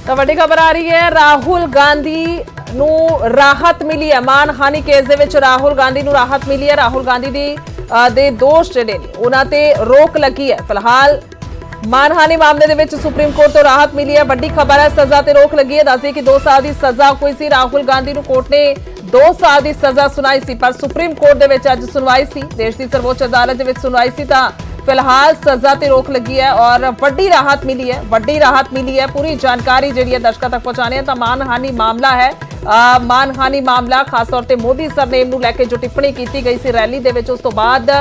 तो वड्डी खबर आ रही है, राहुल गांधी नू राहत मिली है। मानहानि केस दे विच राहुल गांधी नू राहत मिली है। राहुल गांधी दे दोष जिहड़े ने उन्हां ते रोक लगी है। फिलहाल मानहानि मामले दे विच सुप्रीम कोर्ट तो राहत मिली है। वड्डी खबर है, सजा ते रोक लगी है। दस्सिए कि 2 साल की सजा कोई सी। राहुल गांधी नू कोर्ट ने 2 साल की सजा सुनाई सी, पर सुप्रीम कोर्ट दे विच अज सुनवाई सी। देश की सर्वोच्च अदालत दे विच सुनवाई सी तां फिलहाल सजा ते रोक लगी है और वड्डी राहत मिली है। वड्डी राहत मिली है। पूरी जानकारी जिहड़ी है दर्शकों तक पहुंचाने तां मानहानि मामला है। मानहानि मामला खास तौर पे मोदी सरनेम नूं लैके जो टिप्पणी की गई सी रैली दे विच, उस तो बाद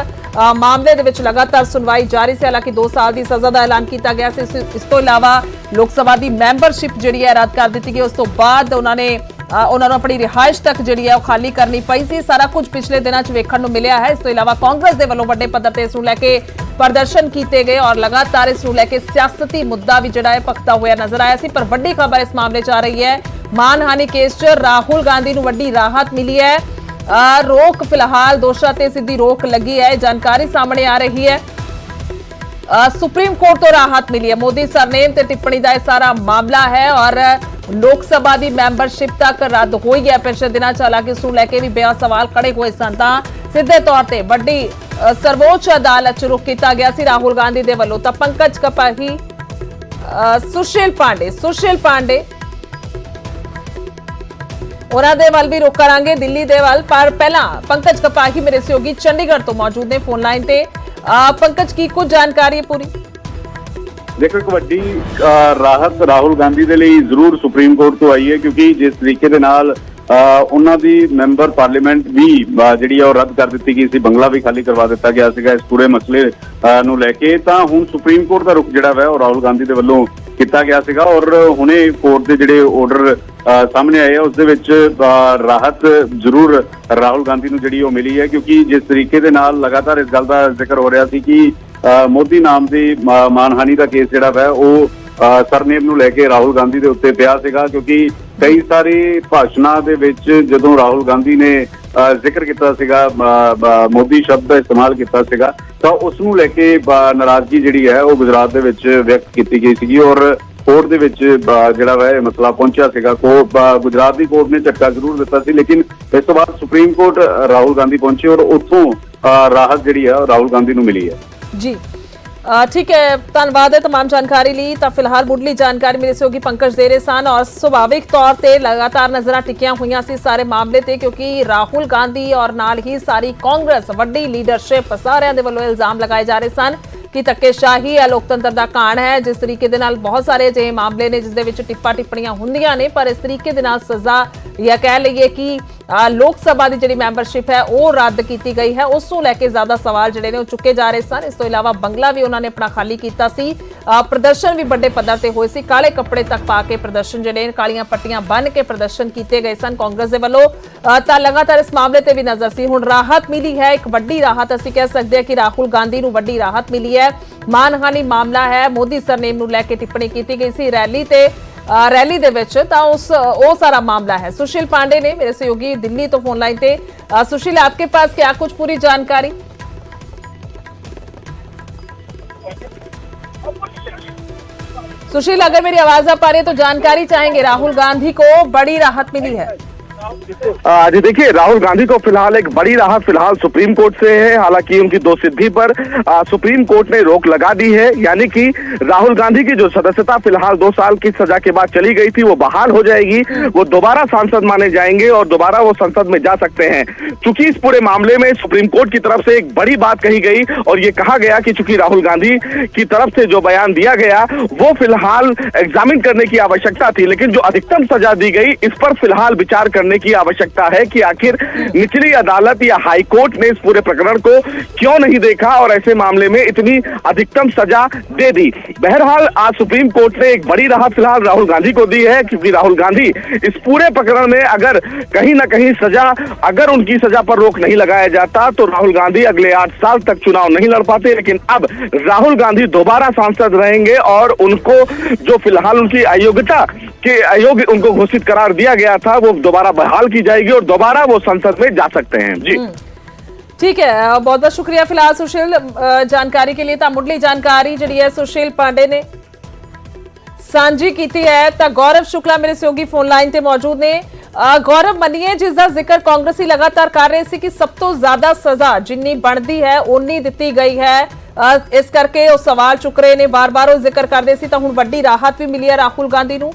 मामले दे विच लगातार सुनवाई जारी सी। हालांकि 2 साल की सजा का ऐलान किया गया सी। इस तो इलावा लोक सभा की मैंबरशिप जिहड़ी है रद्द कर दी गई। उस तो बाद उन्होंने अपनी रिहाइश तक जिहड़ी है खाली करनी पई सी। सारा कुछ पिछले दिनों च वेखण नूं मिलिया है। इस तो इलावा कांग्रेस दे वल्लों वड्डे पद्धर ते इस नूं लैके प्रदर्शन किए गए और लगातार इस नूं लैके सियासती मुद्दा भी जिहड़ा है भखदा होया नजर आया सी। पर वड्डी खबर इस मामले च आ रही है, मानहानि केस च राहुल गांधी नूं वड्डी राहत मिली है। रोक फिलहाल दोषां ते सीधी रोक लगी है, जानकारी सामने आ रही है। सुप्रीम कोर्ट तो राहत मिली है। मोदी सरनेम ते टिप्पणी का सारा मामला है और लोक सभा की मैंबरशिप तक रद्द हुई है पिछले दिनों च। हालांकि इस लैके भी बेहद सवाल खड़े हुए सन तां सीधे तौर पर वड्डी सर्वोच्च अदालत च रुख किया गया सी राहुल गांधी दे वल्लों। तां पंकज कपाही, सुशील पांडे उन्हां दे वल भी रुख करांगे, दिल्ली दे वल। पर पहला पंकज कपाही मेरे सहयोगी चंडीगढ़ तो मौजूद ने फोन लाइन ते। पंकज की कुछ जानकारी है पूरी? देखो, एक वड्डी राहत राहुल गांधी दे लई जरूर सुप्रीम कोर्ट तो आई है, क्योंकि जिस तरीके दे नाल उन्हां दी मैंबर पार्लीमेंट भी जिहड़ी है रद्द कर दी गई सी, बंगला भी खाली करवा दिता गया सीगा इस पूरे मसले नूं लैके। तां हुण सुप्रीम कोर्ट दा रुख जिहड़ा वा ओह राहुल गांधी दे वल्लों किया गया सीगा और हुणे कोर्ट दे जिहड़े ऑर्डर सामने आए उस दे विच राहत जरूर राहुल गांधी नूं जिहड़ी ओह मिली है, क्योंकि जिस तरीके दे नाल लगातार इस गल दा जिक्र हो रहा सी कि मोदी नाम की मानहानि का केस जिहड़ा वा ओह सरनेम नूं लैके राहुल गांधी दे उत्ते पिया सीगा। क्योंकि कई सारे भाषणां दे विच जदों राहुल गांधी ने जिक्र किया सीगा, मोदी शब्द का इस्तेमाल किया सीगा, तो उस नूं लैके नाराजगी जिहड़ी है वो गुजरात दे विच व्यक्त की गई सीगी और कोर्ट दे विच जिहड़ा वा इह मसला पहुंचा सीगा। गुजरात की कोर्ट ने झटका जरूर दिता सी, लेकिन इस तो बाद सुप्रीम कोर्ट राहुल गांधी पहुंचे और उत्थों राहत जिहड़ी है राहुल गांधी नूं मिली है। जी ठीक है, धन्यवाद है तमाम जानकारी ली। तो फिलहाल मुढ़ली जानकारी मेरे सहयोगी पंकज दे रहे सन और सुभाविक तौर पर लगातार नजर टिकिया हुई सी सारे मामले ते, क्योंकि राहुल गांधी और नाल ही सारी कांग्रेस वड्डी लीडरशिप सारिਆਂ ਦੇ ਵੱਲੋਂ इल्जाम लगाए जा रहे सन कि धक्केशाही है, लोकतंत्र का घाण है। जिस तरीके दे नाल बहुत सारे अजिहे मामले ने जिस दे विच टिप्पा टिप्पणियां हुंदियां ने, पर इस तरीके दे नाल सजा या कह लीए कि लोक सभा की जिहड़ी मैंबरशिप है वो रद्द की गई है, उस नूं लैके ज्यादा सवाल जिहड़े ने चुके जा रहे सन। इस तो इलावा बंगला भी उन्होंने अपना खाली किया सी। प्रदर्शन भी बड़े पद्धर ते होए सी, काले कपड़े तक पा के प्रदर्शन जिहड़े कालियां पट्टियां बन के प्रदर्शन किए गए सन कांग्रेस दे वल्लों। तां लगातार इस मामले ते भी नजर सी। हुण राहत मिली है, एक वड्डी राहत असीं कह सकते हैं कि राहुल गांधी नूं वड्डी राहत मिली है। मानहानि मामला है, मोदी सरनेम नूं लैके टिप्पणी की गई सी रैली दे विच, तां वो सारा मामला है। सुशील पांडे ने मेरे सहयोगी दिल्ली तो फोन लाइन पे। सुशील, आपके पास क्या कुछ पूरी जानकारी? सुशील, अगर मेरी आवाज आ पा रही है तो जानकारी चाहेंगे। राहुल गांधी को बड़ी राहत मिली है। जी देखिए, राहुल गांधी को फिलहाल एक बड़ी राहत फिलहाल सुप्रीम कोर्ट से है। हालांकि उनकी दोषसिद्धि पर सुप्रीम कोर्ट ने रोक लगा दी है, यानी कि राहुल गांधी की जो सदस्यता फिलहाल 2 साल की सजा के बाद चली गई थी वो बहाल हो जाएगी। वो दोबारा सांसद माने जाएंगे और दोबारा वो संसद में जा सकते हैं। चूंकि इस पूरे मामले में सुप्रीम कोर्ट की तरफ से एक बड़ी बात कही गई और ये कहा गया कि चूंकि राहुल गांधी की तरफ से जो बयान दिया गया वो फिलहाल एग्जामिन करने की आवश्यकता थी, लेकिन जो अधिकतम सजा दी गई इस पर फिलहाल विचार करने की आवश्यकता है कि आखिर निचली अदालत या हाई कोर्ट ने इस पूरे प्रकरण को क्यों नहीं देखा और ऐसे मामले में इतनी अधिकतम सजा दे दी। बहरहाल आज सुप्रीम कोर्ट ने एक बड़ी राहत फिलहाल राहुल गांधी को दी है, क्योंकि राहुल गांधी इस पूरे प्रकरण में अगर कहीं ना कहीं अगर उनकी सजा पर रोक नहीं लगाया जाता तो राहुल गांधी अगले 8 साल तक चुनाव नहीं लड़ पाते। लेकिन अब राहुल गांधी दोबारा सांसद रहेंगे और उनको जो फिलहाल उनकी अयोग्यता के अयोग्य उनको घोषित करार दिया गया था वो दोबारा बहाल की जाएगी और दोबारा वो संसद में जा सकते हैं। जी ठीक है, बहुत बहुत शुक्रिया फिलहाल सुशील जानकारी के लिए। मुढ़ली जानकारी जी है सुशील पांडे ने ਸਾਂਝੀ ਕੀਤੀ ਹੈ। ਤਾਂ ਗੌਰਵ ਸ਼ੁਕਲਾ ਮੇਰੇ ਸਹਿਯੋਗੀ ਫੋਨ ਲਾਈਨ ਤੇ ਮੌਜੂਦ ਨੇ। ਗੌਰਵ, ਮੰਨੀਏ ਜਿਸ ਦਾ ਜ਼ਿਕਰ ਕਾਂਗਰਸੀ ਲਗਾਤਾਰ ਕਰ ਰਹੇ ਸੀ ਕਿ ਸਭ ਤੋਂ ਜ਼ਿਆਦਾ ਸਜ਼ਾ ਜਿੰਨੀ ਬਣਦੀ ਹੈ ਉਨੀ ਦਿੱਤੀ ਗਈ ਹੈ, ਇਸ ਕਰਕੇ ਉਹ ਸਵਾਲ ਚੁੱਕ ਰਹੇ ਨੇ, ਬਾਰ-ਬਾਰ ਉਹ ਜ਼ਿਕਰ ਕਰਦੇ ਸੀ, ਤਾਂ ਹੁਣ ਵੱਡੀ ਰਾਹਤ ਵੀ ਮਿਲੀ ਹੈ ਰਾਹੁਲ ਗਾਂਧੀ ਨੂੰ।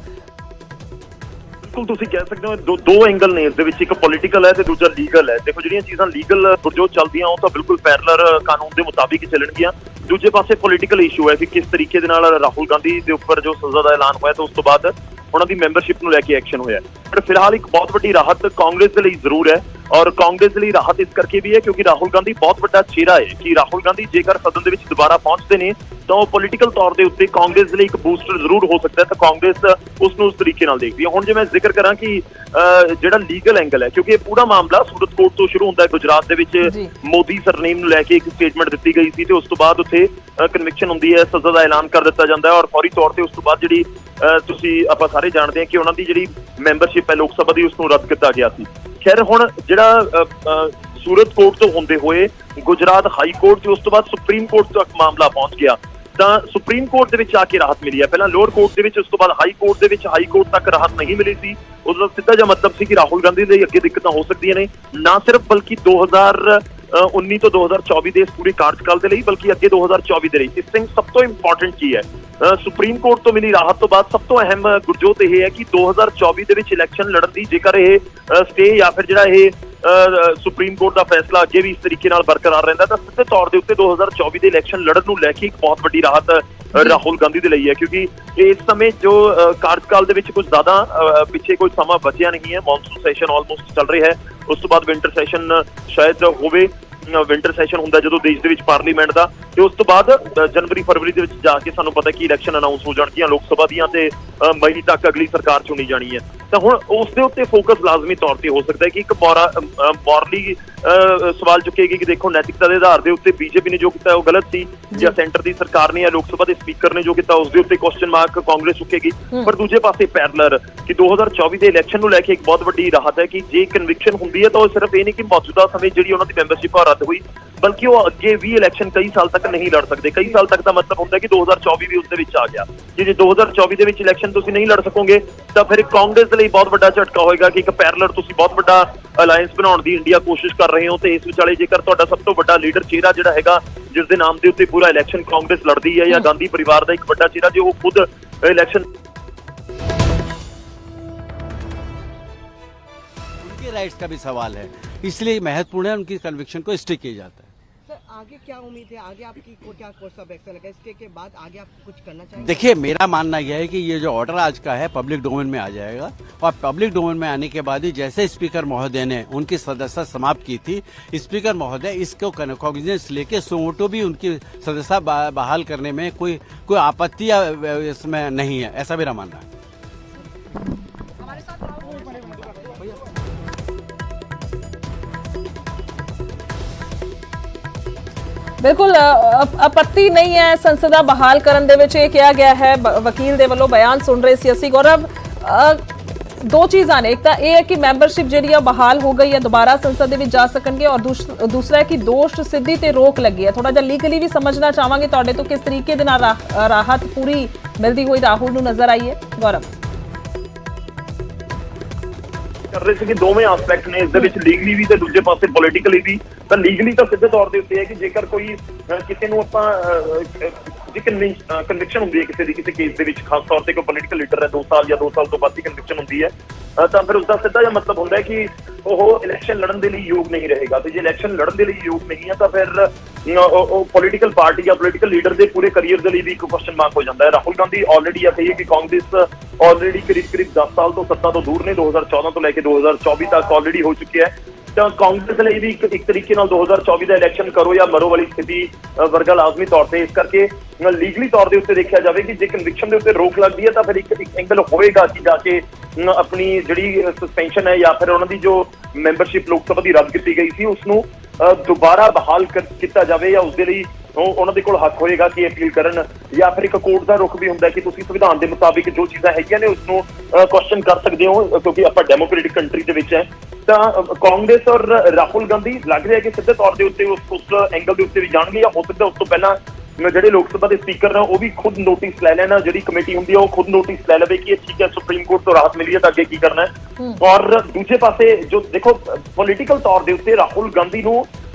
ਬਿਲਕੁਲ ਤੁਸੀਂ ਕਹਿ ਸਕਦੇ ਹੋ ਦੋ ਐਂਗਲ ਨੇ ਇਸ ਦੇ ਵਿੱਚ, ਇੱਕ ਪੋਲੀਟੀਕਲ ਹੈ ਤੇ ਦੂਜਾ ਲੀਗਲ ਹੈ। ਦੇਖੋ ਜਿਹੜੀਆਂ ਚੀਜ਼ਾਂ ਲੀਗਲ ਗੁਰਜੋਤ ਚੱਲਦੀਆਂ ਉਹ ਤਾਂ ਬਿਲਕੁਲ ਪੈਰਲਰ ਕਾਨੂੰਨ ਦੇ ਮੁਤਾਬਿਕ ਚੱਲਣਗੀਆਂ। ਦੂਜੇ ਪਾਸੇ ਪੋਲੀਟੀਕਲ ਇਸ਼ੂ ਹੈ ਕਿ ਕਿਸ ਤਰੀਕੇ ਦੇ ਨਾਲ ਰਾਹੁਲ ਗਾਂਧੀ ਦੇ ਉੱਪਰ ਜੋ ਸਜ਼ਾ ਦਾ ਐਲਾਨ ਹੋਇਆ ਤੇ ਉਸ ਤੋਂ ਬਾਅਦ ਉਹਨਾਂ ਦੀ ਮੈਂਬਰਸ਼ਿਪ ਨੂੰ ਲੈ ਕੇ ਐਕਸ਼ਨ ਹੋਇਆ। ਪਰ ਫਿਲਹਾਲ ਇੱਕ ਬਹੁਤ ਵੱਡੀ ਰਾਹਤ ਕਾਂਗਰਸ ਦੇ ਲਈ ਜ਼ਰੂਰ ਹੈ, ਔਰ ਕਾਂਗਰਸ ਲਈ ਰਾਹਤ ਇਸ ਕਰਕੇ ਵੀ ਹੈ ਕਿਉਂਕਿ ਰਾਹੁਲ ਗਾਂਧੀ ਬਹੁਤ ਵੱਡਾ ਚਿਹਰਾ ਹੈ ਕਿ ਰਾਹੁਲ ਗਾਂਧੀ ਜੇਕਰ ਸਦਨ ਦੇ ਵਿੱਚ ਦੁਬਾਰਾ ਪਹੁੰਚਦੇ ਨੇ ਤਾਂ ਉਹ ਪੋਲੀਟੀਕਲ ਤੌਰ ਦੇ ਉੱਤੇ ਕਾਂਗਰਸ ਲਈ ਇੱਕ ਬੂਸਟਰ ਜ਼ਰੂਰ ਹੋ ਸਕਦਾ ਹੈ, ਤਾਂ ਕਾਂਗਰਸ ਉਸ ਨੂੰ ਉਸ ਤਰੀਕੇ ਨਾਲ ਦੇਖਦੀ ਹੈ। ਹੁਣ ਜੇ ਮੈਂ ਜ਼ਿਕਰ ਕਰਾਂ ਕਿ ਜਿਹੜਾ ਲੀਗਲ ਐਂਗਲ ਹੈ, ਕਿਉਂਕਿ ਇਹ ਪੂਰਾ ਮਾਮਲਾ ਸੂਰਤ ਕੋਰਟ ਤੋਂ ਸ਼ੁਰੂ ਹੁੰਦਾ ਹੈ। ਗੁਜਰਾਤ ਦੇ ਵਿੱਚ ਮੋਦੀ ਸਰਨੇਮ ਨੂੰ ਲੈ ਕੇ ਇੱਕ ਸਟੇਟਮੈਂਟ ਦਿੱਤੀ ਗਈ ਸੀ ਤੇ ਉਸ ਤੋਂ ਬਾਅਦ ਉੱਥੇ ਕਨਵਿਕਸ਼ਨ ਹੁੰਦੀ ਹੈ, ਸਜ਼ਾ ਦਾ ਐਲਾਨ ਕਰ ਦਿੱਤਾ ਜਾਂਦਾ ਹੈ ਔਰ ਫੌਰੀ ਤੌਰ ਤੇ ਉਸ ਤੋਂ ਬਾਅਦ ਜਿਹੜੀ ਤੁਸੀਂ ਆਪਾਂ ਸਾਰੇ ਜਾਣਦੇ ਹਾਂ ਕਿ ਉਹਨਾਂ ਦੀ ਜਿਹੜੀ ਮੈਂਬਰਸ਼ਿਪ ਹੈ ਲੋਕ ਸਭਾ ਦੀ ਉਸ ਨੂੰ ਰੱਦ ਕੀਤਾ ਗਿਆ ਸੀ। ਖੈਰ ਹੁਣ ਜਿਹੜਾ ਸੂਰਤ ਕੋਰਟ ਤੋਂ ਹੁੰਦੇ ਹੋਏ ਗੁਜਰਾਤ ਹਾਈ ਕੋਰਟ ਤੇ ਉਸ ਤੋਂ ਬਾਅਦ ਸੁਪਰੀਮ ਕੋਰਟ ਤੱਕ ਮਾਮਲਾ ਪਹੁੰਚ ਗਿਆ, ਤਾਂ ਸੁਪਰੀਮ ਕੋਰਟ ਦੇ ਵਿੱਚ ਆ ਕੇ ਰਾਹਤ ਮਿਲੀ ਹੈ। ਪਹਿਲਾਂ ਲੋਅਰ ਕੋਰਟ ਦੇ ਵਿੱਚ, ਉਸ ਤੋਂ ਬਾਅਦ ਹਾਈ ਕੋਰਟ ਦੇ ਵਿੱਚ। ਹਾਈ ਕੋਰਟ ਤੱਕ ਰਾਹਤ ਨਹੀਂ ਮਿਲੀ ਸੀ, ਉਹਦਾ ਸਿੱਧਾ ਜਿਹਾ ਮਤਲਬ ਸੀ ਕਿ ਰਾਹੁਲ ਗਾਂਧੀ ਦੇ ਅੱਗੇ ਦਿੱਕਤਾਂ ਹੋ ਸਕਦੀਆਂ ਨੇ, ਨਾ ਸਿਰਫ ਬਲਕਿ 2019 ਤੋਂ 2024 ਦੇ ਇਸ ਪੂਰੇ ਕਾਰਜਕਾਲ ਦੇ ਲਈ, ਬਲਕਿ ਅੱਗੇ 2024 ਦੇ ਲਈ। ਇਸ ਸਿੰਘ ਸਭ ਤੋਂ ਇੰਪੋਰਟੈਂਟ ਕੀ ਹੈ, ਸੁਪਰੀਮ ਕੋਰਟ ਤੋਂ ਮਿਲੀ ਰਾਹਤ ਤੋਂ ਬਾਅਦ ਸਭ ਤੋਂ ਅਹਿਮ ਗੁਰਜੋਤ ਇਹ ਹੈ ਕਿ 2024 ਦੇ ਵਿੱਚ ਇਲੈਕਸ਼ਨ ਲੜਨ ਦੀ ਜੇਕਰ ਇਹ ਸਟੇ ਜਾਂ ਫਿਰ ਜਿਹੜਾ ਇਹ ਸੁਪਰੀਮ ਕੋਰਟ ਦਾ ਫੈਸਲਾ ਅੱਗੇ ਵੀ ਇਸ ਤਰੀਕੇ ਨਾਲ ਬਰਕਰਾਰ ਰਹਿੰਦਾ ਤਾਂ ਸਿੱਧੇ ਤੌਰ ਦੇ ਉੱਤੇ 2024 ਦੇ ਇਲੈਕਸ਼ਨ ਲੜਨ ਨੂੰ ਲੈ ਕੇ ਇੱਕ ਬਹੁਤ ਵੱਡੀ ਰਾਹਤ ਰਾਹੁਲ ਗਾਂਧੀ ਦੇ ਲਈ ਹੈ, ਕਿਉਂਕਿ ਇਸ ਸਮੇਂ ਜੋ ਕਾਰਜਕਾਲ ਦੇ ਵਿੱਚ ਕੁਝ ਜ਼ਿਆਦਾ ਪਿੱਛੇ ਕੋਈ ਸਮਾਂ ਬਚਿਆ ਨਹੀਂ ਹੈ। ਮੌਨਸੂਨ ਸੈਸ਼ਨ ਆਲਮੋਸਟ ਚੱਲ ਰਿਹਾ ਹੈ, ਉਸ ਤੋਂ ਬਾਅਦ ਵਿੰਟਰ ਸੈਸ਼ਨ ਸ਼ਾਇਦ ਹੋਵੇ। ਵਿੰਟਰ ਸੈਸ਼ਨ ਹੁੰਦਾ ਜਦੋਂ ਦੇਸ਼ ਦੇ ਵਿੱਚ ਪਾਰਲੀਮੈਂਟ ਦਾ, ਤੇ ਉਸ ਤੋਂ ਬਾਅਦ ਜਨਵਰੀ ਫਰਵਰੀ ਦੇ ਵਿੱਚ ਜਾ ਕੇ ਸਾਨੂੰ ਪਤਾ ਕਿ ਇਲੈਕਸ਼ਨ ਅਨਾਉਂਸ ਹੋ ਜਾਣਗੀਆਂ ਲੋਕ ਸਭਾ ਦੀਆਂ ਤੇ ਮਈ ਤੱਕ ਅਗਲੀ ਸਰਕਾਰ ਚੁਣੀ ਜਾਣੀ ਹੈ। ਤਾਂ ਹੁਣ ਉਸ ਦੇ ਉੱਤੇ ਫੋਕਸ ਲਾਜ਼ਮੀ ਤੌਰ ਤੇ ਹੋ ਸਕਦਾ ਹੈ ਕਿ ਇੱਕ ਮੋਰਲੀ ਸਵਾਲ ਚੁੱਕੇਗੀ ਕਿ ਦੇਖੋ ਨੈਤਿਕਤਾ ਦੇ ਆਧਾਰ ਦੇ ਉੱਤੇ ਬੀਜੇਪੀ ਨੇ ਜੋ ਕੀਤਾ ਉਹ ਗਲਤ ਸੀ, ਜਾਂ ਸੈਂਟਰ ਦੀ ਸਰਕਾਰ ਨੇ ਜਾਂ ਲੋਕ ਸਭਾ ਦੇ ਸਪੀਕਰ ਨੇ ਜੋ ਕੀਤਾ ਉਸ ਦੇ ਉੱਤੇ ਕੁਐਸਚਨ ਮਾਰਕ ਕਾਂਗਰਸ ਚੁੱਕੇਗੀ। ਪਰ ਦੂਜੇ ਪਾਸੇ ਪੈਰਲਰ ਕਿ 2024 ਦੇ ਇਲੈਕਸ਼ਨ ਨੂੰ ਲੈ ਕੇ ਇੱਕ ਬਹੁਤ ਵੱਡੀ ਰਾਹਤ ਹੈ ਕਿ ਜੇ ਕਨਵਿਕਸ਼ਨ ਹੁੰਦੀ ਹੈ ਤਾਂ ਉਹ ਸਿਰਫ ਇਹ ਨਹੀਂ ਕਿ ਮੌਜੂਦਾ ਸਮੇਂ ਜਿਹੜੀ ਉਹਨਾਂ ਦੀ ਮੈਂਬਰਸ਼ਿਪ ਰੱਦ ਹੋਈ, ਬਲਕਿ ਉਹ ਅੱਗੇ ਵੀ ਇਲੈਕਸ਼ਨ ਕਈ ਸਾਲ ਤੱਕ ਨਹੀਂ ਲੜ ਸਕਦੇ। ਕਈ ਸਾਲ ਤੱਕ ਦਾ ਮਤਲਬ ਹੁੰਦਾ ਕਿ 2024 ਵੀ ਉਸ ਦੇ ਵਿੱਚ ਆ ਗਿਆ। ਜੇ 2024 ਦੇ ਵਿੱਚ ਇਲੈਕਸ਼ਨ ਤੁਸੀਂ ਨਹੀਂ ਲੜ ਸਕੋਗੇ ਤਾਂ ਫਿਰ ਕਾਂਗਰਸ ਦੇ ਲਈ ਬਹੁਤ ਵੱਡਾ ਝਟਕਾ ਹੋਏਗਾ ਕਿ ਇੱਕ ਪੈਰਲਰ ਤੁਸੀਂ ਬਹੁਤ ਵੱਡਾ ਅਲਾਈਅੰਸ ਬਣਾਉਣ ਦੀ ਇੰਡੀਆ ਕੋਸ਼ਿਸ਼ ਕਰ ਰਹੇ ਹੋ, ਤੇ ਇਸ ਵਿਚਾਲੇ ਜੇਕਰ ਤੁਹਾਡਾ ਸਭ ਤੋਂ ਵੱਡਾ ਲੀਡਰ ਚਿਹਰਾ ਜਿਹੜਾ ਹੈਗਾ ਜਿਸ ਦੇ ਨਾਮ ਦੇ ਉੱਤੇ ਪੂਰਾ ਇਲੈਕਸ਼ਨ ਕਾਂਗਰਸ ਲੜਦੀ ਹੈ, ਜਾਂ ਗਾਂਧੀ ਪਰਿਵਾਰ ਦਾ ਇੱਕ ਵੱਡਾ ਚਿਹਰਾ ਜੋ ਉਹ ਖੁਦ इलेक्शन उनके राइट्स का भी सवाल है, इसलिए महत्वपूर्ण है उनकी कन्विक्शन को स्टे किया जाता है। सर आगे क्या उम्मीद है, आगे आपकी क्या कोर्स ऑफ एक्शन है, इसके के बाद आगे आप कुछ करना चाहेंगे? देखिए मेरा मानना यह है कि ये जो ऑर्डर आज का है पब्लिक डोमेन में आ जाएगा, और पब्लिक डोमेन में आने के बाद ही जैसे स्पीकर महोदय ने उनकी सदस्यता समाप्त की थी, स्पीकर महोदय इसको कॉग्निजेंस लेके सुमोटो भी उनकी सदस्यता बहाल करने में कोई आपत्ति या इसमें नहीं है, ऐसा मेरा मानना है। बिल्कुल आपत्ति नहीं है संसद बहाल करन दे विच, किया गया है। वकील दे वल्लों बयान सुन रहे सी असी। गौरव, दो चीज़ां ने, एक तो यह है कि मैंबरशिप जिहड़ी बहाल हो गई है, दोबारा संसद दे विच जा सकणगे, और दूसरा है कि दोष सिद्धि ते रोक लगी है। थोड़ा जिहा लीगली भी समझना चाहांगे तुहाडे तो किस तरीके दे नाल राहत पूरी मिलदी हुई राहुल नूं नज़र आई है। गौरव कर रहे थे कि दोवें एस्पैक्ट ने इस दे विच, लीगली भी ते दूजे पासे पॉलिटिकली भी। ਤਾਂ ਲੀਗਲੀ ਤਾਂ ਸਿੱਧੇ ਤੌਰ ਦੇ ਉੱਤੇ ਹੈ ਕਿ ਜੇਕਰ ਕੋਈ ਕਿਸੇ ਨੂੰ ਆਪਾਂ ਜੇ ਕਨਵਿਕਸ਼ਨ ਹੁੰਦੀ ਹੈ ਕਿਸੇ ਦੀ ਕਿਸੇ ਕੇਸ ਦੇ ਵਿੱਚ, ਖਾਸ ਤੌਰ ਤੇ ਕੋਈ ਪੋਲੀਟੀਕਲ ਲੀਡਰ ਹੈ 2 ਸਾਲ ਜਾਂ 2 ਸਾਲ ਤੋਂ ਵੱਧ ਦੀ ਕਨਵਿਕਸ਼ਨ ਹੁੰਦੀ ਹੈ, ਤਾਂ ਫਿਰ ਉਸਦਾ ਸਿੱਧਾ ਜਿਹਾ ਮਤਲਬ ਹੁੰਦਾ ਹੈ ਕਿ ਉਹ ਇਲੈਕਸ਼ਨ ਲੜਨ ਦੇ ਲਈ ਯੋਗ ਨਹੀਂ ਰਹੇਗਾ। ਤੇ ਜੇ ਇਲੈਕਸ਼ਨ ਲੜਨ ਦੇ ਲਈ ਯੋਗ ਨਹੀਂ ਹੈ ਤਾਂ ਫਿਰ ਉਹ ਪੋਲੀਟੀਕਲ ਪਾਰਟੀ ਜਾਂ ਪੋਲੀਟੀਕਲ ਲੀਡਰ ਦੇ ਪੂਰੇ ਕਰੀਅਰ ਦੇ ਲਈ ਵੀ ਇੱਕ ਕੁਐਸਚਨ ਮਾਰਕ ਹੋ ਜਾਂਦਾ ਹੈ। ਰਾਹੁਲ ਗਾਂਧੀ ਆਲਰੇਡੀ ਆ ਕਹੀਏ ਕਿ ਕਾਂਗਰਸ ਆਲਰੇਡੀ ਕਰੀਬ 10 ਸਾਲ ਤੋਂ ਸੱਤਾ ਤੋਂ ਦੂਰ ਨੇ, 2014 ਤੋਂ ਲੈ ਕੇ 2024 ਤੱਕ ਆਲਰੇਡੀ ਹੋ ਚੁੱਕਿਆ ਹੈ। ਤਾਂ ਕਾਂਗਰਸ ਲਈ ਵੀ ਇੱਕ ਤਰੀਕੇ ਨਾਲ 2024 ਦਾ ਇਲੈਕਸ਼ਨ ਕਰੋ ਜਾਂ ਮਰੋ ਵਾਲੀ ਸਥਿਤੀ ਵਰਗਾ ਲਾਜ਼ਮੀ ਤੌਰ ਤੇ, ਇਸ ਕਰਕੇ ਲੀਗਲੀ ਤੌਰ ਦੇ ਉੱਤੇ ਦੇਖਿਆ ਜਾਵੇ ਕਿ ਜੇ ਕਨਵਿਕਸ਼ਨ ਦੇ ਉੱਤੇ ਰੋਕ ਲੱਗਦੀ ਹੈ ਤਾਂ ਫਿਰ ਇੱਕ ਐਂਗਲ ਹੋਏਗਾ ਕਿ ਜਾ ਕੇ ਆਪਣੀ ਜਿਹੜੀ ਸਸਪੈਂਸ਼ਨ ਹੈ ਜਾਂ ਫਿਰ ਉਹਨਾਂ ਦੀ ਜੋ ਮੈਂਬਰਸ਼ਿਪ ਲੋਕ ਸਭਾ ਦੀ ਰੱਦ ਕੀਤੀ ਗਈ ਸੀ ਉਸ ਨੂੰ ਦੁਬਾਰਾ ਬਹਾਲ ਕੀਤਾ ਜਾਵੇ, ਜਾਂ ਉਸ ਦੇ ਲਈ ਉਹਨਾਂ ਦੇ ਕੋਲ ਹੱਕ ਹੋਏਗਾ ਕਿ ਅਪੀਲ ਕਰਨ, ਜਾਂ ਫਿਰ ਇੱਕ ਕੋਰਟ ਦਾ ਰੁਖ ਵੀ ਹੁੰਦਾ ਕਿ ਤੁਸੀਂ ਸੰਵਿਧਾਨ ਦੇ ਮੁਤਾਬਿਕ ਜੋ ਚੀਜ਼ਾਂ ਹੈਗੀਆਂ ਨੇ ਉਸ ਨੂੰ ਕੁਐਸਚਨ ਕਰ ਸਕਦੇ ਹੋ, ਕਿਉਂਕਿ ਆਪਾਂ ਡੈਮੋਕ੍ਰੈਟਿਕ ਕੰਟਰੀ ਦੇ ਵਿੱਚ ਹੈ। ਤਾਂ ਕਾਂਗਰਸ ਔਰ ਰਾਹੁਲ ਗਾਂਧੀ ਲੱਗ ਰਿਹਾ ਕਿ ਸਿੱਧੇ ਤੌਰ ਦੇ ਉੱਤੇ ਉਸ ਐਂਗਲ ਦੇ ਉੱਤੇ ਵੀ ਜਾਣਗੇ, ਜਾਂ ਹੋ ਸਕਦਾ ਉਸ ਤੋਂ ਪਹਿਲਾਂ ਜਿਹੜੇ ਲੋਕ ਸਭਾ ਦੇ ਸਪੀਕਰ ਨੇ ਉਹ ਵੀ ਖੁਦ ਨੋਟਿਸ ਲੈ ਲੈਣ, ਜਿਹੜੀ ਕਮੇਟੀ ਹੁੰਦੀ ਹੈ ਉਹ ਖੁਦ ਨੋਟਿਸ ਲੈ ਲਵੇ ਕਿ ਠੀਕ ਹੈ ਸੁਪਰੀਮ ਕੋਰਟ ਤੋਂ ਰਾਹਤ ਮਿਲੀ ਹੈ ਤਾਂ ਅੱਗੇ ਕੀ ਕਰਨਾ ਹੈ। ਔਰ ਦੂਜੇ ਪਾਸੇ ਜੋ ਦੇਖੋ ਪੋਲੀਟੀਕਲ ਤੌਰ ਦੇ ਉੱਤੇ ਰਾਹੁਲ ਗਾਂਧੀ ਨੂੰ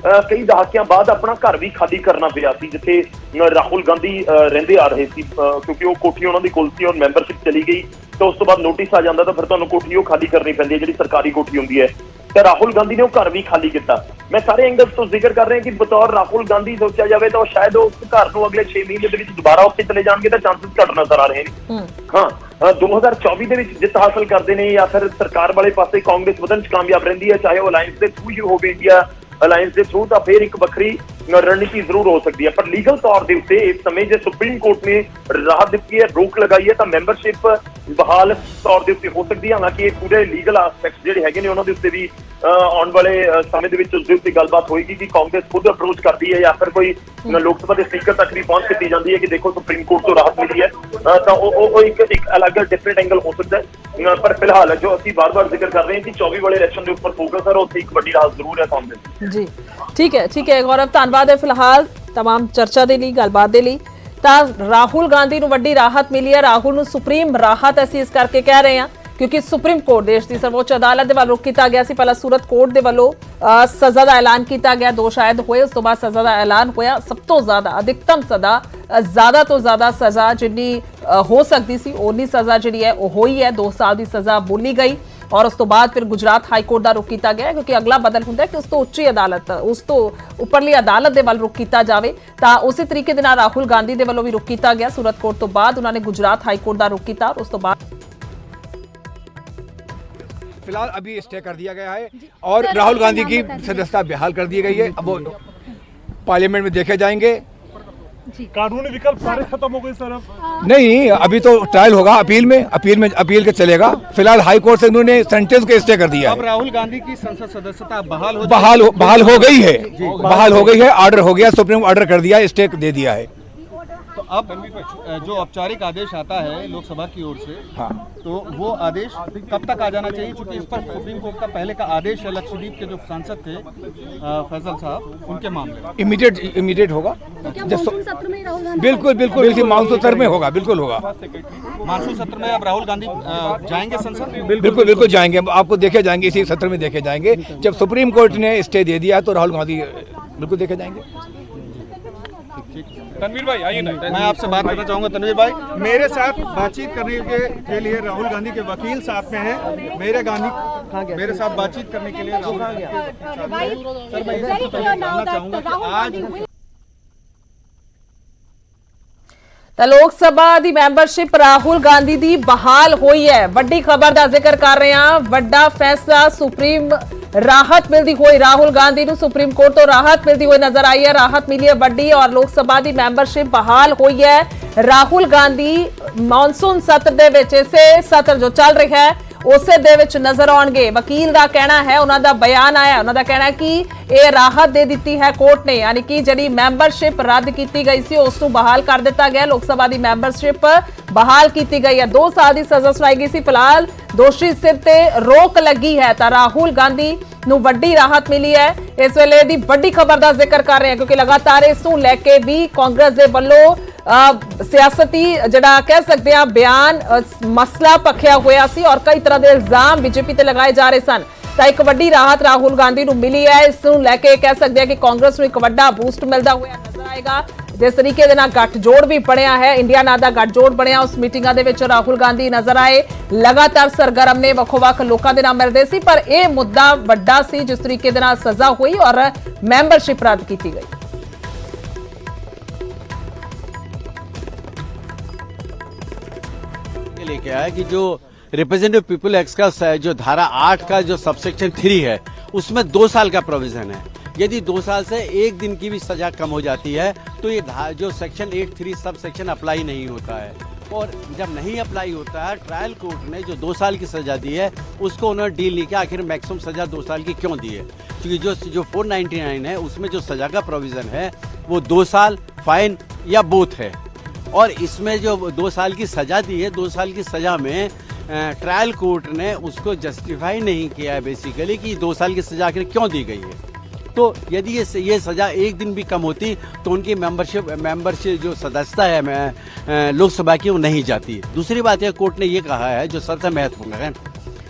ਕਈ ਦਹਾਕਿਆਂ ਬਾਅਦ ਆਪਣਾ ਘਰ ਵੀ ਖਾਲੀ ਕਰਨਾ ਪਿਆ ਸੀ ਜਿੱਥੇ ਰਾਹੁਲ ਗਾਂਧੀ ਰਹਿੰਦੇ ਆ ਰਹੇ ਸੀ, ਕਿਉਂਕਿ ਉਹ ਕੋਠੀ ਉਹਨਾਂ ਦੀ ਕੁਲਸੀ ਔਰ ਮੈਂਬਰਸ਼ਿਪ ਚਲੀ ਗਈ ਤਾਂ ਉਸ ਤੋਂ ਬਾਅਦ ਨੋਟਿਸ ਆ ਜਾਂਦਾ ਤਾਂ ਫਿਰ ਤੁਹਾਨੂੰ ਕੋਠੀ ਉਹ ਖਾਲੀ ਕਰਨੀ ਪੈਂਦੀ ਹੈ ਜਿਹੜੀ ਸਰਕਾਰੀ ਕੋਠੀ ਹੁੰਦੀ ਹੈ। ਤੇ ਰਾਹੁਲ ਗਾਂਧੀ ਨੇ ਉਹ ਘਰ ਵੀ ਖਾਲੀ ਕੀਤਾ। ਮੈਂ ਸਾਰੇ ਐਂਗਲਸ ਤੋਂ ਜ਼ਿਕਰ ਕਰ ਰਿਹਾ ਕਿ ਬਤੌਰ ਰਾਹੁਲ ਗਾਂਧੀ ਸੋਚਿਆ ਜਾਵੇ ਤਾਂ ਸ਼ਾਇਦ ਉਹ ਘਰ ਨੂੰ ਅਗਲੇ 6 ਮਹੀਨੇ ਦੇ ਵਿੱਚ ਦੁਬਾਰਾ ਉੱਥੇ ਚਲੇ ਜਾਣਗੇ ਤਾਂ ਚਾਂਸਸ ਘੱਟ ਨਜ਼ਰ ਆ ਰਹੇ ਨੇ। ਹਾਂ 2024 ਦੇ ਵਿੱਚ ਜਿੱਤ ਹਾਸਲ ਕਰਦੇ ਨੇ ਜਾਂ ਫਿਰ ਸਰਕਾਰ ਵਾਲੇ ਪਾਸੇ ਕਾਂਗਰਸ ਵਧਣ ਚ ਕਾਮਯਾਬ ਰਹਿੰਦੀ ਹੈ, ਚਾਹੇ ਉਹ ਅਲਾਇੰਸ ਦੇ ਥਰੂ ਹੀ ਹੋਵੇ ਇੰਡੀਆ ਅਲਾਇੰਸ ਦੇ ਥਰੂ, ਤਾਂ ਫਿਰ ਇੱਕ ਵੱਖਰੀ ਰਣਨੀਤੀ ਜ਼ਰੂਰ ਹੋ ਸਕਦੀ ਹੈ। ਪਰ ਲੀਗਲ ਤੌਰ ਦੇ ਉੱਤੇ ਇਸ ਸਮੇਂ ਜੇ ਸੁਪਰੀਮ ਕੋਰਟ ਨੇ ਰਾਹਤ ਦਿੱਤੀ ਹੈ, ਰੋਕ ਲਗਾਈ ਹੈ, ਤਾਂ ਮੈਂਬਰਸ਼ਿਪ ਬਹਾਲ ਤੌਰ ਦੇ ਉੱਤੇ ਹੋ ਸਕਦੀ ਹੈ। ਹਾਲਾਂਕਿ ਇਹ ਪੂਰੇ ਲੀਗਲ ਐਸਪੈਕਟਸ ਜਿਹੜੇ ਹੈਗੇ ਨੇ ਉਹਨਾਂ ਦੇ ਉੱਤੇ ਵੀ ਆਉਣ ਵਾਲੇ ਸਮੇਂ ਦੇ ਵਿੱਚ ਉਸ ਦੇ ਉੱਤੇ ਗੱਲਬਾਤ ਹੋਏਗੀ ਕਿ ਕਾਂਗਰਸ ਖੁਦ ਅਪਰੋਚ ਕਰਦੀ ਹੈ ਜਾਂ ਫਿਰ ਕੋਈ ਲੋਕ ਸਭਾ ਦੇ ਸਪੀਕਰ ਤੱਕ ਵੀ ਪਹੁੰਚ ਕੀਤੀ ਜਾਂਦੀ ਹੈ ਕਿ ਦੇਖੋ ਸੁਪਰੀਮ ਕੋਰਟ ਤੋਂ ਰਾਹਤ ਮਿਲੀ ਹੈ, ਤਾਂ ਉਹ ਇੱਕ ਅਲੱਗ ਡਿਫਰੈਂਟ ਐਂਗਲ ਹੋ ਸਕਦਾ ਹੈ। ਪਰ ਫਿਲਹਾਲ ਜੋ ਅਸੀਂ ਬਾਰ-ਬਾਰ ਜ਼ਿਕਰ ਕਰ ਰਹੇ ਹਾਂ ਕਿ 24 ਵਾਲੇ ਇਲੈਕਸ਼ਨ ਦੇ ਉੱਪਰ ਫੋਕਸ ਹੈ, ਉੱਥੇ ਇੱਕ ਵੱਡੀ ਰਾਹਤ ਜ਼ਰੂਰ ਹੈ ਕਾਂਗਰਸ ਜੀ। ਠੀਕ ਹੈ ਗੌਰਵ, ਧੰਨਵਾਦ ਹੈ ਫਿਲਹਾਲ तमाम ਚਰਚਾ ਦੇ ਲਈ, ਗੱਲਬਾਤ ਦੇ ਲਈ। ਤਾਂ ਰਾਹੁਲ ਗਾਂਧੀ ਨੂੰ ਵੱਡੀ ਰਾਹਤ ਮਿਲੀ ਹੈ। ਰਾਹੁਲ ਨੂੰ ਸੁਪਰੀਮ ਰਾਹਤ ਅਸੀਂ ਇਸ ਕਰਕੇ ਕਹਿ ਰਹੇ ਹਾਂ ਕਿਉਂਕਿ ਸੁਪਰੀਮ ਕੋਰਟ ਦੇਸ਼ ਦੀ ਸਰਵੋੱਚ ਅਦਾਲਤ ਦੇ ਵੱਲ ਰੁਕ ਕੀਤਾ ਗਿਆ ਸੀ। ਪਹਿਲਾਂ ਸੂਰਤ ਕੋਰਟ ਦੇ ਵੱਲੋਂ ਸਜ਼ਾ ਦਾ ਐਲਾਨ ਕੀਤਾ ਗਿਆ, ਦੋਸ਼ ਆਇਦ ਹੋਏ, ਉਸ ਤੋਂ ਬਾਅਦ ਸਜ਼ਾ ਦਾ ਐਲਾਨ ਹੋਇਆ। ਸਭ ਤੋਂ ਜ਼ਿਆਦਾ ਅਧਿਕਤਮ ਸਜ਼ਾ, ਜ਼ਿਆਦਾ ਤੋਂ ਜ਼ਿਆਦਾ ਸਜ਼ਾ ਜਿੰਨੀ ਹੋ ਸਕਦੀ ਸੀ ਉਨੀ ਸਜ਼ਾ ਜਿਹੜੀ ਹੈ ਉਹ ਹੋਈ ਹੈ। 2 ਸਾਲ ਦੀ ਸਜ਼ਾ ਬੋਲੀ ਗਈ ਔਰ ਉਸ ਤੋਂ ਬਾਅਦ ਫਿਰ ਗੁਜਰਾਤ ਹਾਈ ਕੋਰਟ ਦਾ ਰੁਕ ਕੀਤਾ ਗਿਆ ਕਿਉਂਕਿ ਅਗਲਾ ਬਦਲ ਹੁੰਦਾ ਕਿ ਉਸ ਤੋਂ ਉੱਚੀ ਅਦਾਲਤ, ਉਸ ਤੋਂ ਉੱਪਰਲੀ ਅਦਾਲਤ ਦੇ ਵੱਲ ਰੁਕ ਕੀਤਾ ਜਾਵੇ। ਤਾਂ ਉਸੇ ਤਰੀਕੇ ਦੇ ਨਾਲ ਰਾਹੁਲ ਗਾਂਧੀ ਦੇ ਵੱਲੋਂ ਵੀ ਰੁਕ ਕੀਤਾ ਗਿਆ। ਸੂਰਤ ਕੋਰਟ ਤੋਂ ਬਾਅਦ ਉਹਨਾਂ ਨੇ ਗੁਜਰਾਤ ਹਾਈ ਕੋਰਟ ਦਾ ਰੁਕ ਕੀਤਾ ਔਰ ਉਸ ਤੋਂ बात फिलहाल अभी स्टे कर दिया गया है और राहुल गांधी की सदस्यता बहाल कर दी गई है। अब वो पार्लियामेंट में देखे जाएंगे। कानूनी विकल्प सारे खत्म हो गए सर अब? नहीं, अभी तो ट्रायल होगा अपील के चलेगा। फिलहाल हाई कोर्ट से उन्होंने सेंटेंस के स्टे कर दिया अब है। राहुल गांधी की संसद सदस्यता बहाल हो गई है, ऑर्डर हो गया, सुप्रीम ऑर्डर कर दिया है, स्टे दे दिया है। तो अब जो औपचारिक आदेश आता है लोकसभा की ओर से, हाँ, तो वो आदेश कब तक आ जाना चाहिए? क्योंकि इस पर सुप्रीम कोर्ट का पहले का आदेश है लक्षद्वीप के जो सांसद थे फैसल साहब, उनके मामले में इमीडिएट होगा। मानसून सत्र में राहुल गांधी बिल्कुल मानसून सत्र में होगा, बिल्कुल होगा। मानसून सत्र में अब राहुल गांधी जाएंगे संसद? बिल्कुल जाएंगे। आपको देखे जाएंगे, इसी सत्र में देखे जाएंगे। जब सुप्रीम कोर्ट ने स्टे दे दिया तो राहुल गांधी बिल्कुल देखे जाएंगे। तनवीर भाई आइए ना, मैं आपसे बात करना चाहूंगा। तनवीर भाई, मेरे साथ बातचीत करने के लिए राहुल गांधी के वकील साथ में हैं। मेरे साथ बातचीत करने के लिए राहुल गांधी सर, मैं ये जानना चाहूंगा कि आज ਤਾਂ ਲੋਕ ਸਭਾ ਦੀ ਮੈਂਬਰਸ਼ਿਪ ਰਾਹੁਲ ਗਾਂਧੀ ਦੀ ਬਹਾਲ ਹੋਈ ਹੈ। ਵੱਡੀ ਖਬਰ ਦਾ ਜ਼ਿਕਰ ਕਰ ਰਹੇ ਹਾਂ। ਵੱਡਾ ਫੈਸਲਾ, ਸੁਪਰੀਮ ਰਾਹਤ ਮਿਲਦੀ ਹੋਈ ਰਾਹੁਲ ਗਾਂਧੀ ਨੂੰ ਸੁਪਰੀਮ ਕੋਰਟ ਤੋਂ ਰਾਹਤ ਮਿਲਦੀ ਹੋਈ ਨਜ਼ਰ ਆਈ ਹੈ। ਰਾਹਤ ਮਿਲੀ ਹੈ ਵੱਡੀ ਔਰ ਲੋਕ ਸਭਾ ਦੀ ਮੈਂਬਰਸ਼ਿਪ ਬਹਾਲ ਹੋਈ ਹੈ। ਰਾਹੁਲ ਗਾਂਧੀ ਮੌਨਸੂਨ ਸੱਤਰ ਦੇ ਵਿੱਚ, ਇਸੇ ਸੱਤਰ ਜੋ ਚੱਲ ਰਿਹਾ ਹੈ ਉਸੇ ਦੇ ਵਿੱਚ ਨਜ਼ਰ ਆਉਣਗੇ। ਵਕੀਲ ਦਾ ਕਹਿਣਾ ਹੈ, ਉਹਨਾਂ ਦਾ ਬਿਆਨ ਆਇਆ, ਉਹਨਾਂ ਦਾ ਕਹਿਣਾ ਹੈ ਕਿ ਇਹ ਰਾਹਤ ਦੇ ਦਿੱਤੀ ਹੈ ਕੋਰਟ ਨੇ, ਯਾਨੀ ਕਿ ਜਿਹੜੀ ਮੈਂਬਰਸ਼ਿਪ ਰੱਦ ਕੀਤੀ ਗਈ ਸੀ ਉਸ ਨੂੰ ਬਹਾਲ ਕਰ ਦਿੱਤਾ ਗਿਆ। ਲੋਕ ਸਭਾ ਦੀ ਮੈਂਬਰਸ਼ਿਪ ਬਹਾਲ ਕੀਤੀ ਗਈ ਹੈ। 2 ਸਾਲ ਦੀ ਸਜ਼ਾ ਸੁਣਾਈ ਗਈ ਸੀ। ਫਿਲਹਾਲ ਦੋਸ਼ੀ ਸਿਰ ਤੇ ਰੋਕ ਲੱਗੀ ਹੈ ਤਾਂ ਰਾਹੁਲ ਗਾਂਧੀ ਨੂੰ ਵੱਡੀ ਰਾਹਤ ਮਿਲੀ ਹੈ। ਇਸ ਵੇਲੇ ਦੀ ਵੱਡੀ ਖਬਰ ਦਾ ਜ਼ਿਕਰ ਕਰ ਰਹੇ ਹਾਂ ਕਿਉਂਕਿ ਲਗਾਤਾਰ ਇਸ ਨੂੰ ਲੈ ਕੇ ਵੀ ਕਾਂਗਰਸ ਦੇ ਵੱਲੋਂ ਸਿਆਸਤੀ ਜਿਹੜਾ ਕਹਿ ਸਕਦੇ ਆ ਬਿਆਨ ਮਸਲਾ ਪੱਖਿਆ ਹੋਇਆ ਸੀ ਔਰ ਕਈ ਤਰ੍ਹਾਂ ਦੇ ਇਲਜ਼ਾਮ ਬੀਜੇਪੀ ਤੇ ਲਗਾਏ ਜਾ ਰਹੇ ਸਨ। ਤਾਂ ਇੱਕ ਵੱਡੀ ਰਾਹਤ ਰਾਹੁਲ ਗਾਂਧੀ ਨੂੰ ਮਿਲੀ ਹੈ। ਇਸ ਨੂੰ ਲੈ ਕੇ ਕਹਿ ਸਕਦੇ ਆ ਕਿ ਕਾਂਗਰਸ ਨੂੰ ਇੱਕ ਵੱਡਾ ਬੂਸਟ ਮਿਲਦਾ ਹੋਇਆ ਨਜ਼ਰ ਆਏਗਾ। ਜਿਸ ਤਰੀਕੇ ਦੇ ਨਾਲ ਗੱਠਜੋੜ ਵੀ ਬਣਿਆ ਹੈ, ਇੰਡੀਆ ਨਾਂ ਦਾ ਗੱਠਜੋੜ ਬਣਿਆ, ਉਸ ਮੀਟਿੰਗਾਂ ਦੇ ਵਿੱਚ ਰਾਹੁਲ ਗਾਂਧੀ ਨਜ਼ਰ ਆਏ, ਲਗਾਤਾਰ ਸਰਗਰਮ ਨੇ, ਵੱਖੋ-ਵੱਖ ਲੋਕਾਂ ਦੇ ਨਾਲ ਮਿਲਦੇ ਸੀ। ਪਰ ਇਹ ਮੁੱਦਾ ਵੱਡਾ ਸੀ ਜਿਸ ਤਰੀਕੇ ਦੇ ਨਾਲ ਸਜ਼ਾ ਹੋਈ ਔਰ ਮੈਂਬਰਸ਼ਿਪ ਰੱਦ ਕੀਤੀ ਗਈ। लेके आया कि जो रिप्रेजेंटेटिव पीपल एक्ट का जो धारा 8 का जो सबसेक्शन 3 है उसमें 2 साल का प्रोविजन है। यदि 2 साल से 1 दिन की भी सजा कम हो जाती है तो ये जो सेक्शन 8(3) सब सेक्शन अप्लाई नहीं होता है। और जब नहीं अप्लाई होता है, ट्रायल कोर्ट ने जो 2 साल की सजा दी है उसको उन्होंने डील नहीं किया आखिर मैक्सिमम सजा 2 साल की क्यों दी है। क्योंकि जो 499 है उसमें जो सजा का प्रोविजन है वो 2 साल, फाइन या बोथ है। और इसमें जो 2 साल की सजा दी है, 2 साल की सजा में ट्रायल कोर्ट ने उसको जस्टिफाई नहीं किया है बेसिकली कि 2 साल की सजा आखिर क्यों दी गई है। तो यदि ये सज़ा एक दिन भी कम होती तो उनकी मेंबरशिप जो सदस्यता है लोकसभा की वो नहीं जाती। दूसरी बात है, कोर्ट ने ये कहा है जो सबसे महत्वपूर्ण है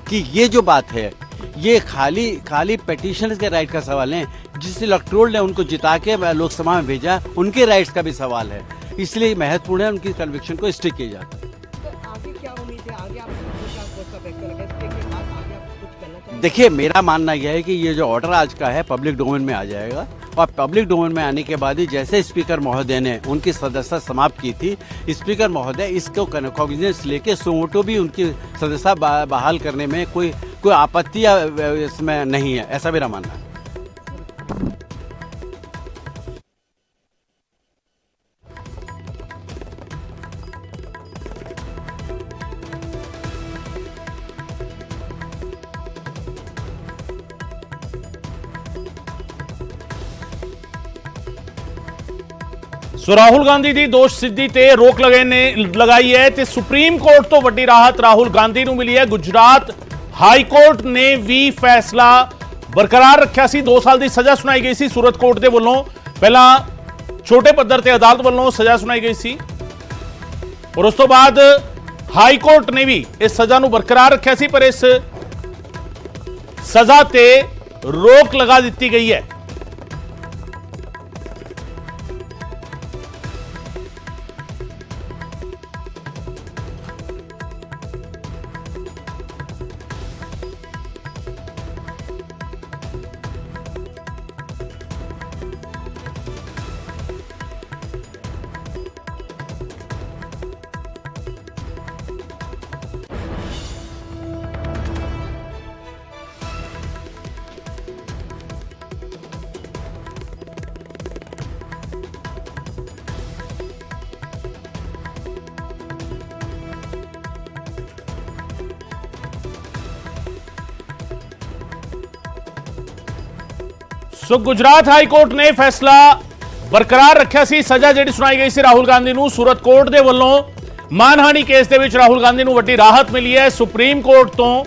कि ये जो बात है ये खाली पेटिशनर्स के राइट का सवाल है। जिस इलेक्टोरल ने उनको जिता के लोकसभा में भेजा उनके राइट्स का भी सवाल है, इसलिए महत्वपूर्ण है उनकी कन्विक्शन को स्टिक किया जाता है। तो आगे क्या उम्मीद है, आगे आप क्या कोर्स ऑफ एक्शन है, इसके के बाद आगे आप कुछ करना चाहेंगे? देखिए, मेरा मानना यह है कि ये जो ऑर्डर आज का है पब्लिक डोमेन में आ जाएगा और पब्लिक डोमेन में आने के बाद ही जैसे स्पीकर महोदय ने उनकी सदस्यता समाप्त की थी, स्पीकर महोदय इसको कॉग्निजेंस लेके सुमोटो भी उनकी सदस्यता बहाल करने में कोई आपत्ति या इसमें नहीं है, ऐसा मेरा मानना है। ਸੋ ਰਾਹੁਲ ਗਾਂਧੀ ਦੀ ਦੋਸ਼ ਸਿੱਧੀ ਤੇ ਰੋਕ ਲਗਾਈ ਹੈ ਤੇ ਸੁਪਰੀਮ ਕੋਰਟ ਤੋਂ ਵੱਡੀ ਰਾਹਤ ਰਾਹੁਲ ਗਾਂਧੀ ਨੂੰ ਮਿਲੀ ਹੈ। ਗੁਜਰਾਤ ਹਾਈ ਕੋਰਟ ਨੇ ਵੀ ਫੈਸਲਾ ਬਰਕਰਾਰ ਰੱਖਿਆ ਸੀ। 2 ਸਾਲ ਦੀ ਸਜ਼ਾ ਸੁਣਾਈ ਗਈ ਸੀ ਸੂਰਤ ਕੋਰਟ ਦੇ ਵੱਲੋਂ। ਪਹਿਲਾਂ ਛੋਟੇ ਪੱਧਰ ਤੇ ਅਦਾਲਤ ਵੱਲੋਂ ਸਜ਼ਾ ਸੁਣਾਈ ਗਈ ਸੀ ਔਰ ਉਸ ਤੋਂ ਬਾਅਦ ਹਾਈ ਕੋਰਟ ਨੇ ਵੀ ਇਸ ਸਜ਼ਾ ਨੂੰ ਬਰਕਰਾਰ ਰੱਖਿਆ ਸੀ, ਪਰ ਇਸ ਸਜ਼ਾ ਤੇ ਰੋਕ ਲਗਾ ਦਿੱਤੀ ਗਈ ਹੈ। ਸੋ ਗੁਜਰਾਤ ਹਾਈ ਕੋਰਟ ਨੇ ਫੈਸਲਾ ਬਰਕਰਾਰ ਰੱਖਿਆ ਸੀ। ਸਜ਼ਾ ਜਿਹੜੀ ਸੁਣਾਈ ਗਈ ਸੀ ਰਾਹੁਲ ਗਾਂਧੀ ਨੂੰ ਸੂਰਤ ਕੋਰਟ ਦੇ ਵੱਲੋਂ ਮਾਨਹਾਨੀ ਕੇਸ ਦੇ ਵਿੱਚ ਰਾਹੁਲ ਗਾਂਧੀ ਨੂੰ ਵੱਡੀ ਰਾਹਤ ਮਿਲੀ ਹੈ। ਸੁਪਰੀਮ ਕੋਰਟ ਤੋਂ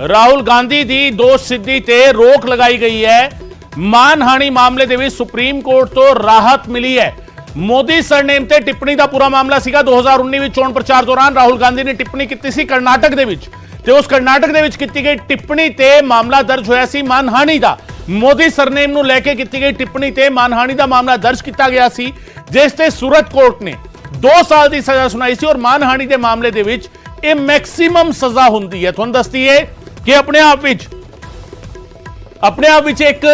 ਰਾਹੁਲ ਗਾਂਧੀ ਦੀ ਦੋਸ਼ ਸਿੱਧੀ ਤੇ ਰੋਕ ਲਗਾਈ ਗਈ ਹੈ। ਮਾਨਹਾਨੀ ਮਾਮਲੇ ਦੇ ਵਿੱਚ ਸੁਪਰੀਮ ਕੋਰਟ ਤੋਂ ਰਾਹਤ ਮਿਲੀ ਹੈ। ਮੋਦੀ ਸਰਨੇਮ ਤੇ ਟਿੱਪਣੀ ਦਾ ਪੂਰਾ ਮਾਮਲਾ ਸੀਗਾ। 2019 ਵਿੱਚ ਚੋਣ ਪ੍ਰਚਾਰ ਦੌਰਾਨ ਰਾਹੁਲ ਗਾਂਧੀ ਨੇ ਟਿੱਪਣੀ ਕੀਤੀ ਸੀ ਕਰਨਾਟਕ ਦੇ ਵਿੱਚ ਤੇ ਉਸ ਕਰਨਾਟਕ ਦੇ ਵਿੱਚ ਕੀਤੀ ਗਈ ਟਿੱਪਣੀ ਤੇ ਮਾਮਲਾ ਦਰਜ ਹੋਇਆ ਸੀ ਮਾਨਹਾਨੀ ਦਾ। ਮੋਦੀ ਸਰਨੇਮ ਨੂੰ ਲੈ ਕੇ ਕੀਤੀ ਗਈ ਟਿੱਪਣੀ ਤੇ ਮਾਨਹਾਨੀ ਦਾ ਮਾਮਲਾ ਦਰਜ ਕੀਤਾ ਗਿਆ ਸੀ, ਜਿਸ ਤੇ ਸੂਰਤ ਕੋਰਟ ਨੇ 2 ਸਾਲ ਦੀ ਸਜ਼ਾ ਸੁਣਾਈ ਸੀ ਔਰ ਮਾਨਹਾਨੀ ਦੇ ਮਾਮਲੇ ਦੇ ਵਿੱਚ ਇਹ ਮੈਕਸਿਮਮ ਸਜ਼ਾ ਹੁੰਦੀ ਹੈ। ਤੁਹਾਨੂੰ ਦੱਸਦੀ ਹੈ ਕਿ ਆਪਣੇ ਆਪ ਵਿੱਚ ਇੱਕ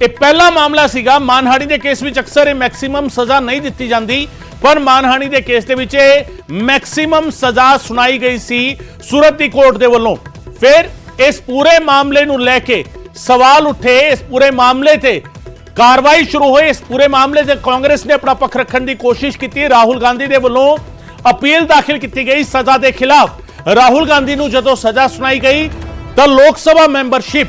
ਇਹ ਪਹਿਲਾ ਮਾਮਲਾ ਸੀਗਾ। ਮਾਨਹਾਨੀ ਦੇ ਕੇਸ ਵਿੱਚ ਅਕਸਰ ਇਹ ਮੈਕਸਿਮਮ ਸਜ਼ਾ ਨਹੀਂ ਦਿੱਤੀ ਜਾਂਦੀ, ਪਰ ਮਾਨਹਾਨੀ ਦੇ ਕੇਸ ਦੇ ਵਿੱਚ ਇਹ ਮੈਕਸਿਮਮ ਸਜ਼ਾ ਸੁਣਾਈ ਗਈ ਸੀ ਸੂਰਤ ਦੀ ਕੋਰਟ ਦੇ ਵੱਲੋਂ। ਫਿਰ ਇਸ ਪੂਰੇ ਮਾਮਲੇ ਨੂੰ ਲੈ ਕੇ ਸਵਾਲ ਉੱਠੇ, ਇਸ ਪੂਰੇ ਮਾਮਲੇ ਤੇ ਕਾਰਵਾਈ ਸ਼ੁਰੂ ਹੋਈ। ਇਸ ਪੂਰੇ ਮਾਮਲੇ ਤੇ ਕਾਂਗਰਸ ਨੇ ਆਪਣਾ ਪੱਖ ਰੱਖਣ ਦੀ ਕੋਸ਼ਿਸ਼ ਕੀਤੀ। ਰਾਹੁਲ ਗਾਂਧੀ ਦੇ ਵੱਲੋਂ ਅਪੀਲ ਦਾਖਲ ਕੀਤੀ ਗਈ ਸਜ਼ਾ ਦੇ ਖਿਲਾਫ। ਰਾਹੁਲ ਗਾਂਧੀ ਨੂੰ ਜਦੋਂ ਸਜ਼ਾ ਸੁਣਾਈ ਗਈ ਤਾਂ ਲੋਕ ਸਭਾ ਮੈਂਬਰਸ਼ਿਪ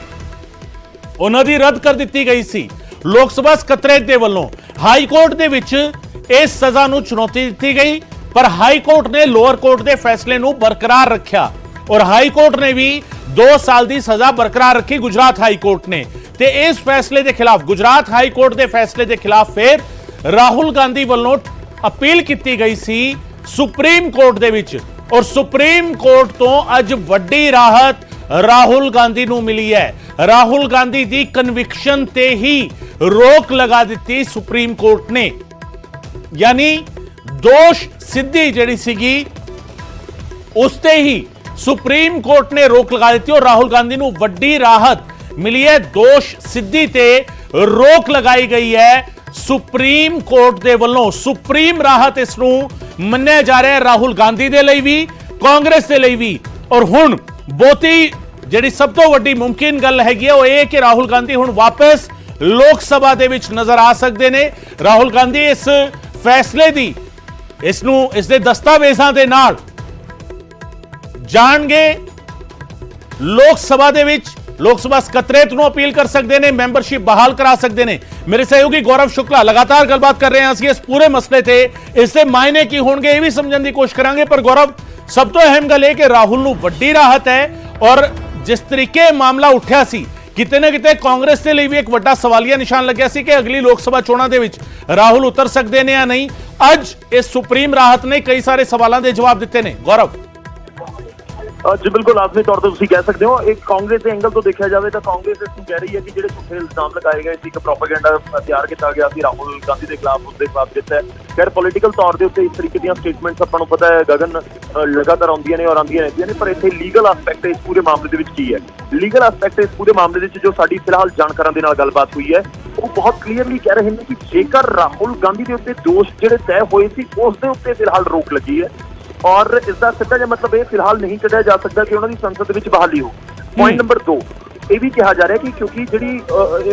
ਉਹਨਾਂ ਦੀ ਰੱਦ ਕਰ ਦਿੱਤੀ ਗਈ ਸੀ ਲੋਕ ਸਭਾ ਸਕੱਤਰੇਤ ਦੇ ਵੱਲੋਂ। ਹਾਈ ਕੋਰਟ ਦੇ ਵਿੱਚ ਇਸ ਸਜ਼ਾ ਨੂੰ ਚੁਣੌਤੀ ਦਿੱਤੀ ਗਈ, ਪਰ ਹਾਈ ਕੋਰਟ ਨੇ ਲੋਅਰ ਕੋਰਟ ਦੇ ਫੈਸਲੇ ਨੂੰ ਬਰਕਰਾਰ ਰੱਖਿਆ ਔਰ ਹਾਈ ਕੋਰਟ ਨੇ ਵੀ 2 ਸਾਲ ਦੀ ਸਜ਼ਾ ਬਰਕਰਾਰ ਰੱਖੀ ਗੁਜਰਾਤ ਹਾਈ ਕੋਰਟ ਨੇ। ਤੇ ਇਸ ਫੈਸਲੇ ਦੇ ਖਿਲਾਫ, ਗੁਜਰਾਤ ਹਾਈ ਕੋਰਟ ਦੇ ਫੈਸਲੇ ਦੇ ਖਿਲਾਫ ਫਿਰ ਰਾਹੁਲ ਗਾਂਧੀ ਵੱਲੋਂ ਅਪੀਲ ਕੀਤੀ ਗਈ ਸੀ ਸੁਪਰੀਮ ਕੋਰਟ ਦੇ ਵਿੱਚ ਔਰ ਸੁਪਰੀਮ ਕੋਰਟ ਤੋਂ ਅੱਜ ਵੱਡੀ ਰਾਹਤ ਰਾਹੁਲ ਗਾਂਧੀ ਨੂੰ ਮਿਲੀ ਹੈ। ਰਾਹੁਲ ਗਾਂਧੀ ਦੀ ਕਨਵਿਕਸ਼ਨ ਤੇ ਹੀ ਰੋਕ ਲਗਾ ਦਿੱਤੀ ਸੁਪਰੀਮ ਕੋਰਟ ਨੇ, ਯਾਨੀ ਦੋਸ਼ ਸਿੱਧੀ ਜਿਹੜੀ ਸੀਗੀ ਉਸ ਤੇ ਹੀ ਸੁਪਰੀਮ ਕੋਰਟ ਨੇ ਰੋਕ ਲਗਾ ਦਿੱਤੀ ਔਰ ਰਾਹੁਲ ਗਾਂਧੀ ਨੂੰ ਵੱਡੀ ਰਾਹਤ ਮਿਲੀ ਹੈ। ਦੋਸ਼ ਸਿੱਧੀ ਤੇ ਰੋਕ ਲਗਾਈ ਗਈ ਹੈ ਸੁਪਰੀਮ ਕੋਰਟ ਦੇ ਵੱਲੋਂ। ਸੁਪਰੀਮ ਰਾਹਤ ਇਸ ਨੂੰ ਮੰਨਿਆ ਜਾ ਰਿਹਾ ਹੈ ਰਾਹੁਲ ਗਾਂਧੀ ਦੇ ਲਈ ਵੀ, ਕਾਂਗਰਸ ਦੇ ਲਈ ਵੀ। ਔਰ ਹੁਣ ਬਹੁਤੀ ਜਿਹੜੀ ਸਭ ਤੋਂ ਵੱਡੀ ਮੁਮਕਿਨ ਗੱਲ ਹੈਗੀ ਹੈ ਉਹ ਇਹ ਕਿ ਰਾਹੁਲ ਗਾਂਧੀ ਹੁਣ ਵਾਪਸ ਲੋਕ ਸਭਾ ਦੇ ਵਿੱਚ ਨਜ਼ਰ ਆ ਸਕਦੇ ਨੇ। ਰਾਹੁਲ ਗਾਂਧੀ ਇਸ ਫੈਸਲੇ ਦੀ ਇਸ ਦੇ ਦਸਤਾਵੇਜ਼ਾਂ ਦੇ ਨਾਲ ਜਾਣਗੇ ਲੋਕ ਸਭਾ ਦੇ ਵਿੱਚ। ਲੋਕ ਸਭਾ ਸਕੱਤਰੇਤ ਨੂੰ ਅਪੀਲ ਕਰ ਸਕਦੇ ਨੇ, ਮੈਂਬਰਸ਼ਿਪ ਬਹਾਲ ਕਰਾ ਸਕਦੇ ਨੇ। ਮੇਰੇ ਸਹਿਯੋਗੀ ਗੌਰਵ ਸ਼ੁਕਲਾ ਲਗਾਤਾਰ ਗੱਲਬਾਤ ਕਰ ਰਹੇ ਹਾਂ ਅਸੀਂ ਇਸ ਪੂਰੇ ਮਸਲੇ ਤੇ। ਇਸ ਦੇ ਮਾਇਨੇ ਕੀ ਹੋਣਗੇ ਇਹ ਵੀ ਸਮਝਣ ਦੀ ਕੋਸ਼ਿਸ਼ ਕਰਾਂਗੇ, ਪਰ ਗੌਰਵ ਸਭ ਤੋਂ ਅਹਿਮ ਗੱਲ ਇਹ ਕਿ ਰਾਹੁਲ ਨੂੰ ਵੱਡੀ ਰਾਹਤ ਹੈ ਔਰ ਜਿਸ ਤਰੀਕੇ ਮਾਮਲਾ ਉੱਠਿਆ ਸੀ ਕਿਤੇ ਨਾ ਕਿਤੇ ਕਾਂਗਰਸ ਦੇ ਲਈ ਵੀ ਇੱਕ ਵੱਡਾ ਸਵਾਲੀਆ ਨਿਸ਼ਾਨ ਲੱਗਿਆ ਸੀ ਕਿ ਅਗਲੀ ਲੋਕ ਸਭਾ ਚੋਣਾਂ ਦੇ ਵਿੱਚ ਰਾਹੁਲ ਉਤਰ ਸਕਦੇ ਨੇ ਜਾਂ ਨਹੀਂ। ਅੱਜ ਇਸ ਸੁਪਰੀਮ ਰਾਹਤ ਨੇ ਕਈ ਸਾਰੇ ਸਵਾਲਾਂ ਦੇ ਜਵਾਬ ਦਿੱਤੇ ਨੇ। ਗੌਰਵ ਜੀ ਬਿਲਕੁਲ ਲਾਜ਼ਮੀ ਤੌਰ ਤੇ ਤੁਸੀਂ ਕਹਿ ਸਕਦੇ ਹੋ। ਇੱਕ ਕਾਂਗਰਸ ਦੇ ਐਂਗਲ ਤੋਂ ਦੇਖਿਆ ਜਾਵੇ ਤਾਂ ਕਾਂਗਰਸ ਇਸ ਨੂੰ ਕਹਿ ਰਹੀ ਹੈ ਕਿ ਜਿਹੜੇ ਝੂਠੇ ਇਲਜ਼ਾਮ ਲਗਾਏ ਗਏ ਸੀ, ਇੱਕ ਪ੍ਰੋਪੇਗੈਂਡਾ ਤਿਆਰ ਕੀਤਾ ਗਿਆ ਸੀ ਰਾਹੁਲ ਗਾਂਧੀ ਦੇ ਖਿਲਾਫ, ਉਸ ਦੇ ਖਿਲਾਫ ਜਿੱਤ ਹੈ। ਖੈਰ ਪੋਲੀਟੀਕਲ ਤੌਰ ਦੇ ਉੱਤੇ ਇਸ ਤਰੀਕੇ ਦੀਆਂ ਸਟੇਟਮੈਂਟਸ ਆਪਾਂ ਨੂੰ ਪਤਾ ਹੈ ਗਗਨ ਲਗਾਤਾਰ ਆਉਂਦੀਆਂ ਨੇ ਔਰ ਆਉਂਦੀਆਂ ਰਹਿੰਦੀਆਂ ਨੇ, ਪਰ ਇੱਥੇ ਲੀਗਲ ਐਸਪੈਕਟ ਇਸ ਪੂਰੇ ਮਾਮਲੇ ਦੇ ਵਿੱਚ ਕੀ ਹੈ? ਲੀਗਲ ਐਸਪੈਕਟ ਇਸ ਪੂਰੇ ਮਾਮਲੇ ਦੇ ਵਿੱਚ ਜੋ ਸਾਡੀ ਫਿਲਹਾਲ ਜਾਣਕਾਰਾਂ ਦੇ ਨਾਲ ਗੱਲਬਾਤ ਹੋਈ ਹੈ, ਉਹ ਬਹੁਤ ਕਲੀਅਰਲੀ ਕਹਿ ਰਹੇ ਨੇ ਕਿ ਜੇਕਰ ਰਾਹੁਲ ਗਾਂਧੀ ਦੇ ਉੱਤੇ ਦੋਸ਼ ਜਿਹੜੇ ਤੈਅ ਹੋਏ ਸੀ ਉਸ ਦੇ ਉੱਤੇ ਫਿਲਹਾਲ ਰੋਕ ਲੱਗੀ ਹੈ ਔਰ ਇਸ ਦਾ ਸਿੱਧਾ ਜਿਹਾ ਮਤਲਬ ਇਹ ਫਿਲਹਾਲ ਨਹੀਂ ਕੱਢਿਆ ਜਾ ਸਕਦਾ ਕਿ ਉਹਨਾਂ ਦੀ ਸੰਸਦ ਦੇ ਵਿੱਚ ਬਹਾਲੀ ਹੋ। ਪੁਆਇੰਟ ਨੰਬਰ 2, ਇਹ ਵੀ ਕਿਹਾ ਜਾ ਰਿਹਾ ਕਿ ਕਿਉਂਕਿ ਜਿਹੜੀ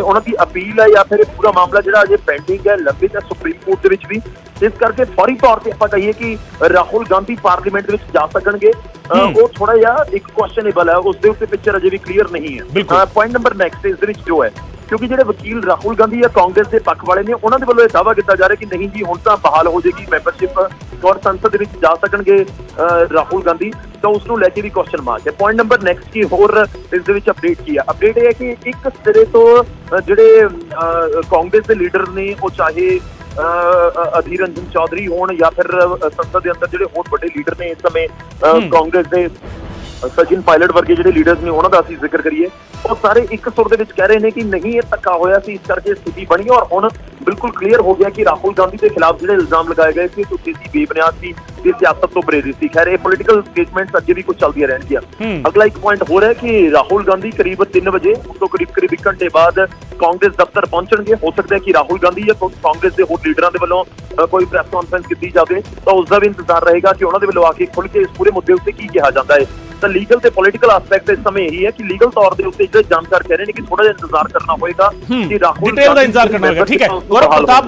ਉਹਨਾਂ ਦੀ ਅਪੀਲ ਹੈ ਜਾਂ ਫਿਰ ਇਹ ਪੂਰਾ ਮਾਮਲਾ ਜਿਹੜਾ ਅਜੇ ਪੈਂਡਿੰਗ ਹੈ, ਲੰਬਿਤ ਹੈ ਸੁਪਰੀਮ ਕੋਰਟ ਦੇ ਵਿੱਚ ਵੀ, ਇਸ ਕਰਕੇ ਫੌਰੀ ਤੌਰ ਤੇ ਆਪਾਂ ਕਹੀਏ ਕਿ ਰਾਹੁਲ ਗਾਂਧੀ ਪਾਰਲੀਮੈਂਟ ਦੇ ਵਿੱਚ ਜਾ ਸਕਣਗੇ, ਉਹ ਥੋੜਾ ਜਿਹਾ ਇੱਕ ਕੁਐਸਚਨੇਬਲ ਹੈ, ਉਸ ਦੇ ਉੱਤੇ ਪਿਕਚਰ ਅਜੇ ਵੀ ਕਲੀਅਰ ਨਹੀਂ ਹੈ। ਪੁਆਇੰਟ ਨੰਬਰ ਨੈਕਸਟ ਇਸ ਦੇ ਵਿੱਚ ਜੋ ਹੈ, ਕਿਉਂਕਿ ਜਿਹੜੇ ਵਕੀਲ ਰਾਹੁਲ ਗਾਂਧੀ ਜਾਂ ਕਾਂਗਰਸ ਦੇ ਪੱਖ ਵਾਲੇ ਨੇ ਉਹਨਾਂ ਦੇ ਵੱਲੋਂ ਇਹ ਦਾਅਵਾ ਕੀਤਾ ਜਾ ਰਿਹਾ ਕਿ ਨਹੀਂ ਜੀ ਹੁਣ ਤਾਂ ਬਹਾਲ ਹੋ ਜਾਏਗੀ ਮੈਂਬਰਸ਼ਿਪ ਔਰ ਸੰਸਦ ਦੇ ਵਿੱਚ ਜਾ ਸਕਣਗੇ ਰਾਹੁਲ ਗਾਂਧੀ, ਤਾਂ ਉਸ ਨੂੰ ਲੈ ਕੇ ਵੀ ਕੁਐਸਚਨ ਮਾਰਕ ਹੈ। ਪੁਆਇੰਟ ਨੰਬਰ ਨੈਕਸਟ ਕੀ ਹੋਰ ਇਸ ਦੇ ਵਿੱਚ ਅਪਡੇਟ ਕੀ ਹੈ? ਅਪਡੇਟ ਇਹ ਹੈ ਕਿ ਇੱਕ ਸਿਰੇ ਤੋਂ ਜਿਹੜੇ ਕਾਂਗਰਸ ਦੇ ਲੀਡਰ ਨੇ, ਉਹ ਚਾਹੇ ਅਧੀਰ ਰੰਜਨ ਚੌਧਰੀ ਹੋਣ ਜਾਂ ਫਿਰ ਸੰਸਦ ਦੇ ਅੰਦਰ ਜਿਹੜੇ ਹੋਰ ਵੱਡੇ ਲੀਡਰ ਨੇ ਇਸ ਸਮੇਂ ਕਾਂਗਰਸ ਦੇ, ਸਚਿਨ ਪਾਇਲਟ ਵਰਗੇ ਜਿਹੜੇ ਲੀਡਰਸ ਨੇ ਉਹਨਾਂ ਦਾ ਅਸੀਂ ਜ਼ਿਕਰ ਕਰੀਏ, ਉਹ ਸਾਰੇ ਇੱਕ ਸੁਰ ਦੇ ਵਿੱਚ ਕਹਿ ਰਹੇ ਨੇ ਕਿ ਨਹੀਂ ਇਹ ਧੱਕਾ ਹੋਇਆ ਸੀ, ਇਸ ਕਰਕੇ ਸਥਿਤੀ ਬਣੀ ਔਰ ਹੁਣ ਬਿਲਕੁਲ ਕਲੀਅਰ ਹੋ ਗਿਆ ਕਿ ਰਾਹੁਲ ਗਾਂਧੀ ਦੇ ਖਿਲਾਫ ਜਿਹੜੇ ਇਲਜ਼ਾਮ ਲਗਾਏ ਗਏ ਸੀ ਝੂਠੇ ਸੀ, ਬੇਬੁਨਿਆਦ ਸੀ, ਤੇ ਸਿਆਸਤ ਤੋਂ ਪ੍ਰੇਰਿਤ ਸੀ। ਖੈਰ ਇਹ ਪੋਲੀਟੀਕਲ ਸਟੇਟਮੈਂਟਸ ਅੱਗੇ ਵੀ ਕੁਝ ਚੱਲਦੀਆਂ ਰਹਿਣਗੀਆਂ। ਅਗਲਾ ਇੱਕ ਪੁਆਇੰਟ ਹੋਰ ਹੈ ਕਿ ਰਾਹੁਲ ਗਾਂਧੀ ਕਰੀਬ 3 ਵਜੇ ਉਸ ਤੋਂ ਕਰੀਬ 1 ਘੰਟੇ ਬਾਅਦ ਕਾਂਗਰਸ ਦਫ਼ਤਰ ਪਹੁੰਚਣਗੇ। ਹੋ ਸਕਦਾ ਹੈ ਕਿ ਰਾਹੁਲ ਗਾਂਧੀ ਜਾਂ ਕਾਂਗਰਸ ਦੇ ਹੋਰ ਲੀਡਰਾਂ ਦੇ ਵੱਲੋਂ ਕੋਈ ਪ੍ਰੈਸ ਕਾਨਫਰੰਸ ਕੀਤੀ ਜਾਵੇ, ਤਾਂ ਉਸ ਦਾ ਵੀ ਇੰਤਜ਼ਾਰ ਰਹੇਗਾ ਕਿ ਉਹਨਾਂ ਦੇ ਵੱਲੋਂ ਆ ਕੇ ਖੁੱਲ੍ਹ ਕੇ ਇਸ ਪੂਰੇ ਮੁੱਦੇ ਉੱਤੇ ਕੀ ਕਿਹਾ ਜਾਂਦਾ ਹੈ। ਤਾਂ ਲੀਗਲ ਤੇ ਪੋਲੀਟੀਕਲ ਐਸਪੈਕਟ ਇਸ ਸਮੇਂ ਇਹੀ ਹੈ ਕਿ ਲੀਗਲ ਤੌਰ ਦੇ ਉੱਤੇ ਜਿਹੜੇ ਜਾਣਕਾਰ ਕਹਿ ਰਹੇ ਨੇ ਕਿ ਥੋੜਾ ਜਿਹਾ ਇੰਤਜ਼ਾਰ ਕਰਨਾ ਹੋਏਗਾ ਕਿ ਰਾਹੁਲ ਡਿਟੇਲ ਦਾ ਇੰਤਜ਼ਾਰ ਕਰਨਾ ਹੋਏਗਾ। ਠੀਕ ਹੈ ਗੌਰਵ ਪ੍ਰਤਾਪ।